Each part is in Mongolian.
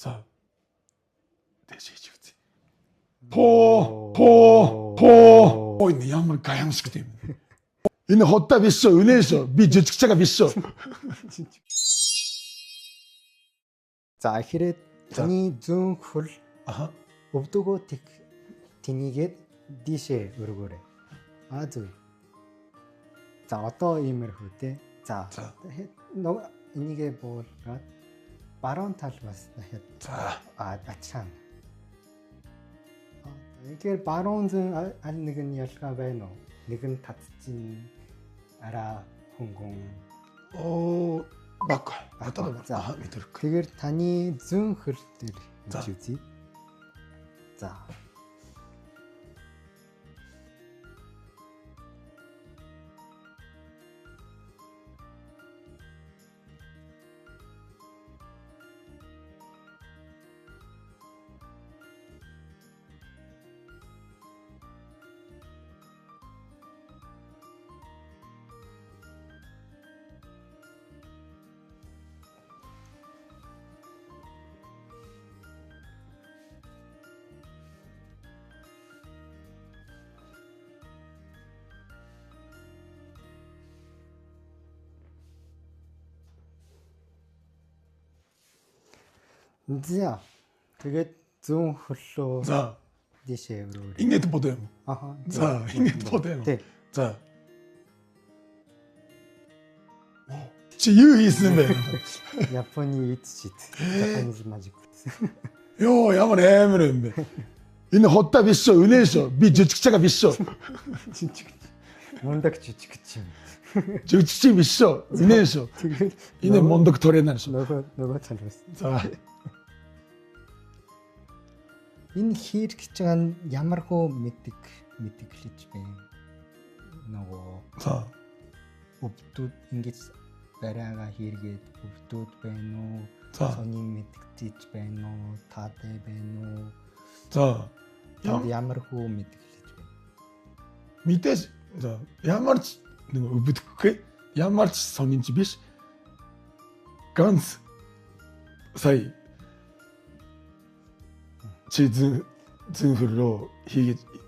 За. Дэшиж үзье. Ой, ямар гайхамшигтэй юм. Энэ хотта биш шүү, үнэн шүү. Би жижиг чага биш шүү. За ихэрэд таны зүүн хөл өвдөгөө тэнийгээд дишээ өргөөрэй. Зүг. За одоо иймэрхүү те. За энийгээ буулгаад баруун тал бас дахиад ачаана. Тэгэхээр баруун зүүн аль нэг нь ялгаа байна уу? Нэг нь татчих араа хөнгөн. Баг. За мэдэрх. Тэгэхээр таны зүүн хөл дээр үзье. За. За. Тэгээд зүүн хөлөө дишээ өрөөрэй. Ингээд бодъё юм. За, ингээд бодъё юм. За. Чи юу хийсэн бэ? Японы эдчит. Japanese magic. Йоо, ямар амар юм бэ? Энэ хотта биш шүү, үнэн шүү. Би жижиг чага биш шүү. Мундаг жижиг юм. Жижиг биш шүү. Үнэн шүү. Энэ мундаг торенаа шүү. Нөгөө цалбас. За. Энэ хийх гэж байгаа нь ямархуу мэдгэлж байна. Нөгөө өвдүүд ингэж бариагаа хийргээд өвдүүд байна уу? Сони мэдгэж байна уу? Таатай байна уу? За. Ямархуу мэдгэлж байна. Мэдээж за ямар ч нэг өвдөхгүй ямар ч сонинч биш. Ганц сая чи зүүн хөлөө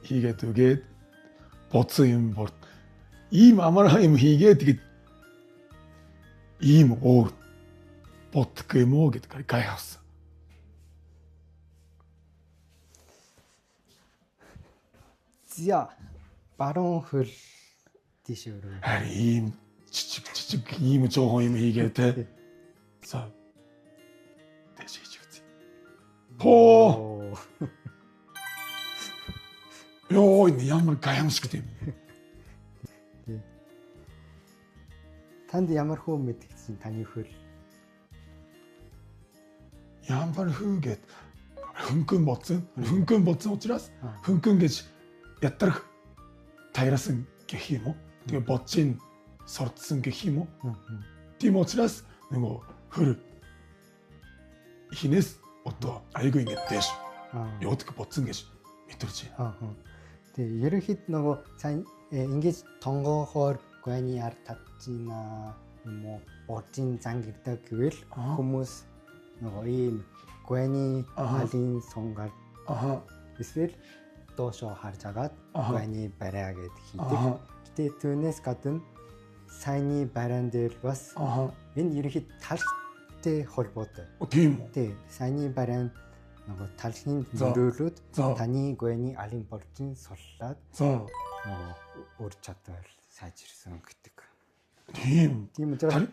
хийгээд үгээд бодсон юм борт ийм амархан юм хийгээд тэгээд ийм өөр бодох юм уу гэдэг гайхавсан. За баруун хөл тийш өрөө. Харин ийм жижиг ийм жоохон юм хийгээд те. За. Дэшиж үзье. Йоо, ямар гайхамшигтэй юм. Танд ямархуу мэдгэсэн таны хөл? Ямар хөөгээд хөнгөн бодсон учраас хөнгөн гэж ятрах тайрасан гэх юм уу? Тэгээ бодчин сордсон гэх юм уу? Тийм учраас нөгөө хөр хинээс одоо айгүй ингэж дэш явдаг бодсон гэж мэдэрч байна. Тэгээ ерөнхийд нөгөө сайн ингэж тонгоохоор гуйны ард татчихна юм уу? Бодчин зангиддаг гэвэл хүмүүс нөгөө ийм гуйны алын сунгаар эсвэл доошоо харж агаад гуйны бариа гэд хийдэг. Гэтэ түүнээс гадна сайны бариан дээр бас энэ ерөнхийд талтай холбоотой. Тийм үү? Тий, сайны бариан нөгөө талхын зөрөөлөд таны гуйны алын боржин суллаад нөгөө үр чадвар сайжирсан гэдэг. Тийм. Тийм учраас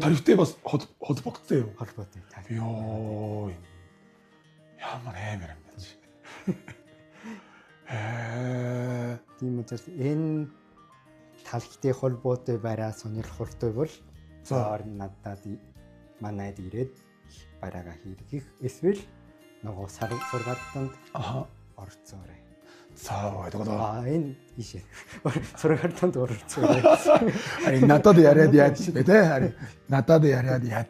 тарифтай бас холбоотой юу? Холбоотой. Йоо. Ямар амар юм бэ? Тийм учраас энэ талхтай холбоотой бариа сонирхолтой бол надад манайд ирээд бариагаа хийх эсвэл нөгөө сургаалтанд орцоорой. Саа тэгээд энэ ишээ сургаалтанд орцоорой. Ари надад яриад яад бэ те? Ари надад яриад яад.